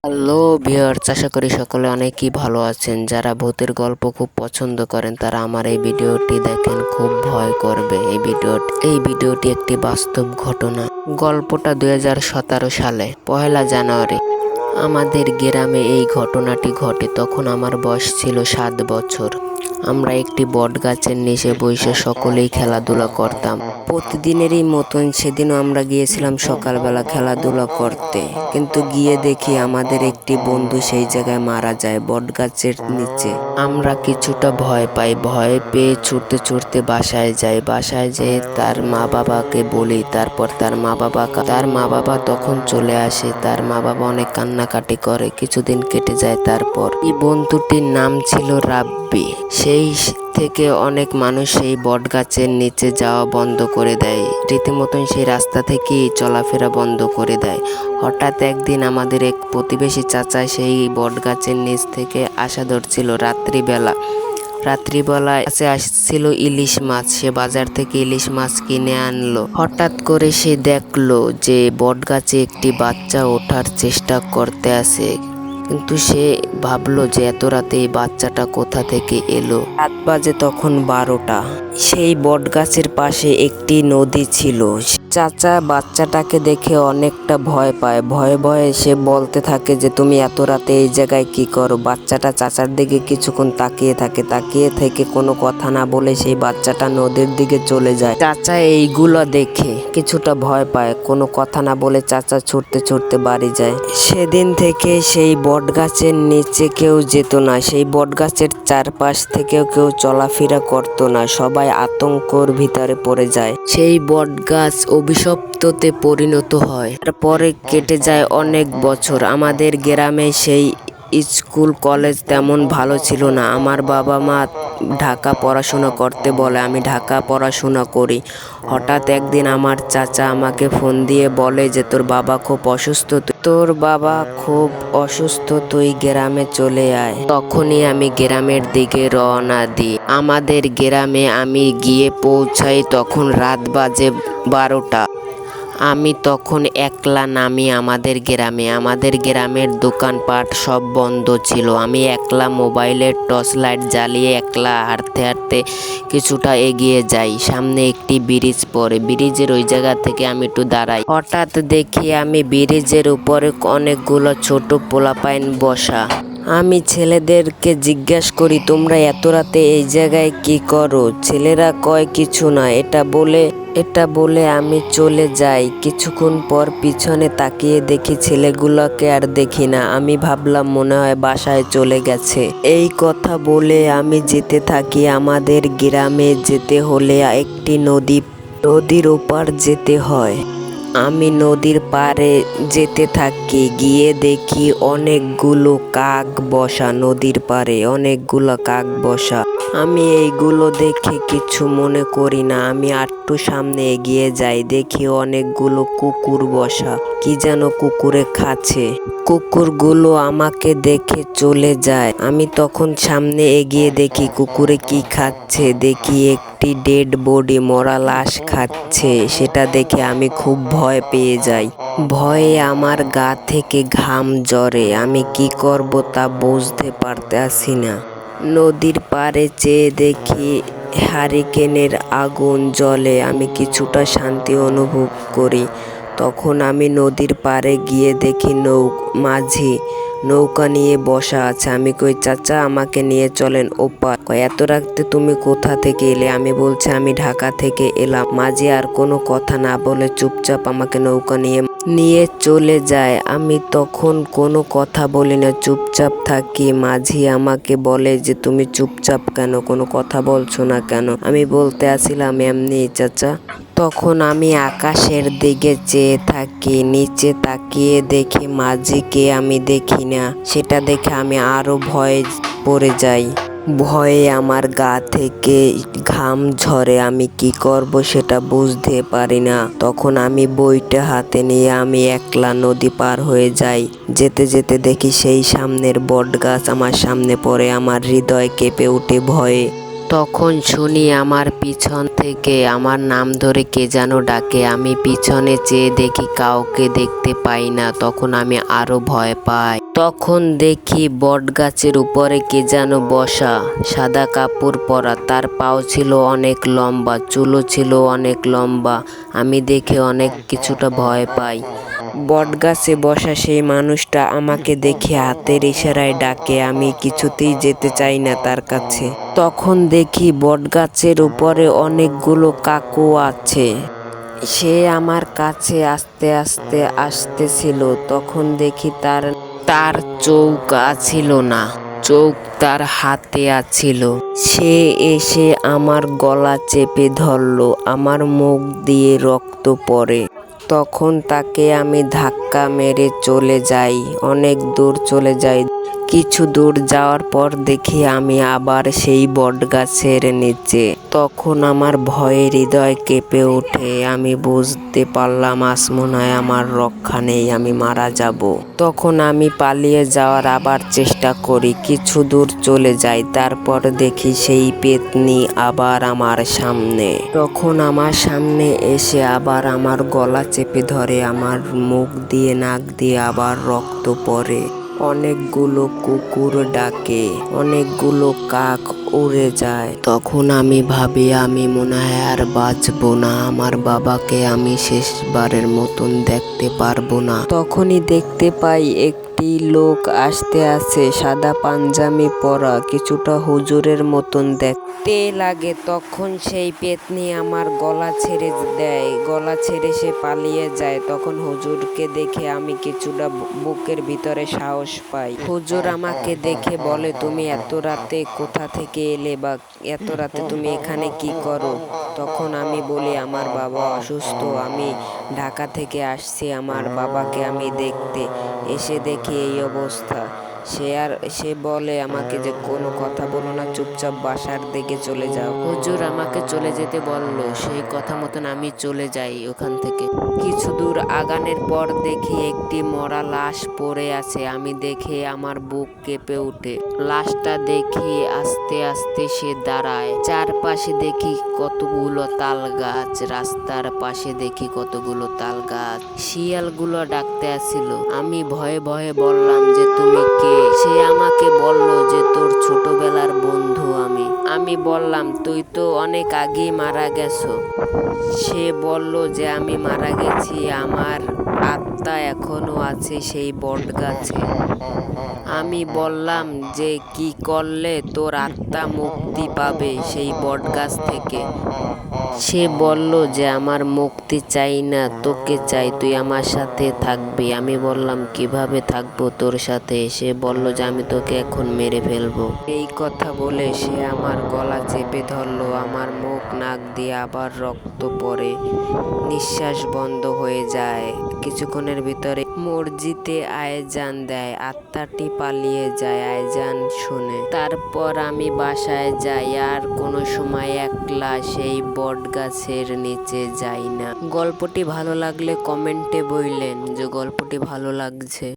Hello viewers, আশা করি সকলে অনেকই ভালো আছেন। যারা ভূতের গল্প খুব পছন্দ করেন তারা আমার এই ভিডিওটি দেখেন, খুব ভয় করবে। এই ভিডিওটি একটি বাস্তব ঘটনা। গল্পটা 2017 সালে 1 জানুয়ারি আমাদের গ্রামে এই ঘটনাটি ঘটে। তখন আমার বয়স ছিল 7 বছর। আমরা একটি বট গাছের নিচে বসে সকলেই খেলাধুলা করতাম। প্রতিদিনেরই মতন সেদিনও আমরা গিয়েছিলাম সকালবেলা খেলাধুলা করতে, কিন্তু গিয়ে দেখি আমাদের একটি বন্ধু সেই জায়গায় মারা যায় বট গাছের নিচে। আমরা কিছুটা ভয় পাই, ভয় পেয়ে ছুটতে ছুটতে বাসায় যাই। বাসায় যেয়ে তার মা বাবাকে বলি। তারপর তার মা বাবা তখন চলে আসে। তার মা বাবা অনেক কান্নাকাটি করে। কিছুদিন কেটে যায়। তারপর এই বন্ধুটির নাম ছিল রাব্বি। সেই থেকে অনেক মানুষ সেই বট গাছের নিচে যাওয়া বন্ধ করে দেয়। রীতিমতন সেই রাস্তা থেকেই চলাফেরা বন্ধ করে দেয়। হঠাৎ একদিন আমাদের এক প্রতিবেশী চাচা সেই বট গাছের নিচ থেকে আসা ধরছিল রাত্রিবেলায় আসছিল ইলিশ মাছ। সে বাজার থেকে ইলিশ মাছ কিনে আনলো। হঠাৎ করে সে দেখলো যে বট গাছে একটি বাচ্চা ওঠার চেষ্টা করতে আছে, কিন্তু সে ভাবলো যে এত রাতে এই বাচ্চাটা কোথা থেকে এলো। রাত বাজে তখন 12টা। সেই বট গাছের পাশে একটি নদী ছিল। চাচা বাচ্চাটাকে দেখে অনেকটা ভয় পায়। ভয়ে ভয়ে সে বলতে থাকে যে তুমি এত রাতে এই জায়গায় কি করো। বাচ্চাটা চাচার দিকে কিছুক্ষণ তাকিয়ে থেকে কোনো কথা না বলে সেই বাচ্চাটা নদীর দিকে চলে যায়। চাচা এইগুলো দেখে কিছুটা ভয় পায়। কোনো কথা না বলে চাচা ছুটতে ছুটতে বাড়ি যায়। সেদিন থেকে সেই বট গাছের নিচে কেউ যেত না। সেই বট গাছের চারপাশ থেকেও কেউ চলাফেরা করতো না। সবাই আতঙ্কর ভিতরে পড়ে যায়। সেই বট গাছ অভিশপ্ততে পরিণত হয়। তারপরে কেটে যায় অনেক বছর। আমাদের গ্রামে সেই স্কুল কলেজ তেমন ভালো ছিল না। আমার বাবা মা ঢাকা পড়াশোনা করতে বলে, আমি ঢাকা পড়াশোনা করি। হঠাৎ একদিন আমার চাচা আমাকে ফোন দিয়ে বলে যে তোর বাবা খুব অসুস্থ, তুই গ্রামে চলে আয়। তখনই আমি গ্রামের দিকে রওনা দিই। আমাদের গ্রামে আমি গিয়ে পৌঁছাই তখন রাত বাজে 12টা। আমি তখন একলা নামি আমাদের গ্রামের দোকানপাট সব বন্ধ ছিল। আমি একলা মোবাইলের টর্চ লাইট জ্বালিয়ে একলা হাঁটতে হাঁটতে কিছুটা এগিয়ে যাই। সামনে একটি ব্রিজ পড়ে। ব্রিজের ওই জায়গা থেকে আমি একটু দাঁড়াই। হঠাৎ দেখি আমি ব্রিজের উপরে অনেকগুলো ছোট পোলাপাইন বসা। আমি ছেলেদেরকে জিজ্ঞেস করি তোমরা এত রাতে এই জায়গায় কি করো। ছেলেরা কয় কিছু না। এটা বলে আমি চলে যাই। কিছুক্ষণ পর পিছনে তাকিয়ে দেখি ছেলেগুলোকে আর দেখি না। আমি ভাবলাম মনে হয় বাসায় চলে গেছে। এই কথা বলে আমি যেতে থাকি। আমাদের গ্রামে যেতে হলে একটি নদীর ওপার যেতে হয়। আমি নদীর পাড়ে যেতে থাকি। গিয়ে দেখি অনেকগুলো কাক বসা নদীর পাড়ে, অনেকগুলো কাক বসা। আমি এইগুলো দেখে কিছু মনে করি না। আমি একটু সামনে এগিয়ে যাই। দেখি অনেকগুলো কুকুর বসা, কি যেন কুকুরে খাচ্ছে। কুকুরগুলো আমাকে দেখে চলে যায়। আমি তখন সামনে এগিয়ে দেখি কুকুরে কি খাচ্ছে। দেখি একটি ডেড বডি, মরা লাশ খাচ্ছে। সেটা দেখে আমি খুব ভয় পেয়ে যাই। ভয়ে আমার গা থেকে ঘাম ঝরে। আমি কি করব তা বুঝতে পারতেছি না। নদীর পাড়ে চেয়ে দেখি হারিকেনের আগুন জ্বলে। আমি কিছুটা শান্তি অনুভব করি। তখন আমি নদীর পাড়ে গিয়ে দেখি মাঝি নৌকা নিয়ে বসা আছে। আমি কই চাচা আমাকে নিয়ে চলেন ওপার। এত রাতে তুমি কোথা থেকে এলে। আমি বলছি আমি ঢাকা থেকে এলাম। মাঝি আর কোনো কথা না বলে চুপচাপ আমাকে নৌকা নিয়ে চলে যায়। আমি তখন কোনো কথা বলি না, চুপচাপ থাকি। মাঝি আমাকে বলে যে তুমি চুপচাপ কেন, কোনো কথা বলছো না কেন। আমি বলতে আসছিলাম এমনি চাচা। তখন আমি আকাশের দিকে চেয়ে থাকি। নিচে তাকিয়ে দেখি মাঝিকে আমি দেখি না। সেটা দেখে আমি আরো ভয়ে পড়ে যাই। ভয়ে আমার গা থেকে ঘাম ঝরে। আমি কি করব সেটা বুঝতে পারি না। তখন আমি বইটা হাতে নিয়ে আমি একলা নদী পার হয়ে যাই। যেতে যেতে দেখি সেই সামনের বট গাছ আমার সামনে পড়ে। আমার হৃদয় কেঁপে উঠে ভয়ে। তখন শুনি আমার পিছন থেকে আমার নাম ধরে কে যেন ডাকে। আমি পিছনে চেয়ে দেখি কাউকে দেখতে পাই না। তখন আমি আরো ভয় পাই। তখন দেখি বট গাছের উপরে কে যেন বসা, সাদা কাপড় পরা, তার পাও ছিল অনেক লম্বা, চুলও ছিল অনেক লম্বা। আমি দেখে অনেক কিছুটা ভয় পাই। বটগাছে বসা সেই মানুষটা আমাকে দেখে হাতের ইশারায় ডাকে, আমি কিছুতেই যেতে চাই না তার কাছে। তখন দেখি বটগাছের উপরে অনেকগুলো কাকু আছে। সে আমার কাছে আস্তে আস্তে আসতেছিল। তখন দেখি তার চোখ আছিল না, চোখ তার হাতে আছিল। সে এসে আমার গলা চেপে ধরল, আমার মুখ দিয়ে রক্ত পড়ে। তখন তাকে আমি ধাক্কা মেরে চলে যাই, অনেক দূর চলে যাই। কিছু দূর যাওয়ার পর দেখি আমি আবার সেই বটগাছের নিচে। তখন আমার ভয়ে হৃদয় কেঁপে ওঠে। আমি বুঝতে পারলাম আজ মনে হয় আমার রক্ষা নেই, আমি মারা যাব। তখন আমি পালিয়ে যাওয়ার আবার চেষ্টা করি, কিছু দূর চলে যাই। তারপর দেখি সেই পেতনি আবার আমার সামনে। তখন আমার সামনে এসে আবার আমার গলা চেপে ধরে, আমার মুখ দিয়ে নাক দিয়ে আবার রক্ত পড়ে। অনেকগুলো কুকুর ডাকে, অনেকগুলো কাক উড়ে যায়। তখন আমি ভাবি আমি মনে হয় আর বাঁচবো না, আমার বাবাকে আমি শেষবারের মতন দেখতে পারবো না। তখনই দেখতে পাই একটি লোক আসতে আছে, সাদা পাঞ্জাবি পরা, কিছুটা হুজুরের মতন দেখতে লাগে। তখন সেই পেতনি আমার গলা ছেড়ে দেয়, গলা ছেড়ে সে পালিয়ে যায়। তখন হুজুরকে দেখে আমি কিছুটা বুকের ভিতরে সাহস পাই। হুজুর আমাকে দেখে বলে, তুমি এত রাতে কোথা থেকে এলে বা এত রাতে তুমি এখানে কি করো? তখন আমি বলি আমার বাবা অসুস্থ, আমি ঢাকা থেকে আসছি আমার বাবাকে আমি দেখতে। এসে দেখি এই অবস্থা। সে বলে আমাকে যে কোনো কথা বলো না, চুপচাপ বাসার দিকে চলে যাও। হুজুর আমাকে চলে যেতে বললো, সেই কথা মতন আমি চলে যাই ওখান থেকে। কিছু দূর আগানোর পর দেখি একটি মরা লাশ পড়ে আছে। আমি দেখে আমার বুক কেঁপে ওঠে। লাশটা দেখি আস্তে আস্তে সে দাঁড়ায়। চারপাশে দেখি কতগুলো তাল গাছ, রাস্তার পাশে দেখি কতগুলো তাল গাছ। শিয়ালগুলো ডাকতে আসছিল। আমি ভয়ে ভয়ে বললাম যে তুমি কে? সে আমাকে বলল যে তোর ছোটবেলার বন্ধু আমি বললাম তুই তো অনেক আগে মারা গেছো। সে বলল যে আমি মারা গেছি, আমার আত্মা এখনো আছে সেই বট গাছে। আমি বললাম যে কি করলে তোর আত্মা মুক্তি পাবে সেই বট গাছ থেকে? সে বলল যে আমার মুক্তি চাই না, তোকে চাই, তুই আমার সাথে থাকবি। আমি বললাম কিভাবে থাকবো তোর সাথে? সে বলল যে আমি তোকে এখন মেরে ফেলবো। এই কথা বলে সে আমার গলা চেপে ধরলো, আমার মুখ নাক দিয়ে আবার রক্ত পড়ে, নিঃশ্বাস বন্ধ হয়ে যায়। কিছুক্ষণের ভিতরে মসজিদে আয়াজান দেয়, আত্মাটি পালিয়ে যায় আয়াজান শুনে। তারপর আমি বাসায় যাই, আর কোনো সময় একলা সেই বট গাছের নিচে যাই না। গল্পটি ভালো লাগলে কমেন্টে বললেন যে গল্পটি ভালো লাগছে।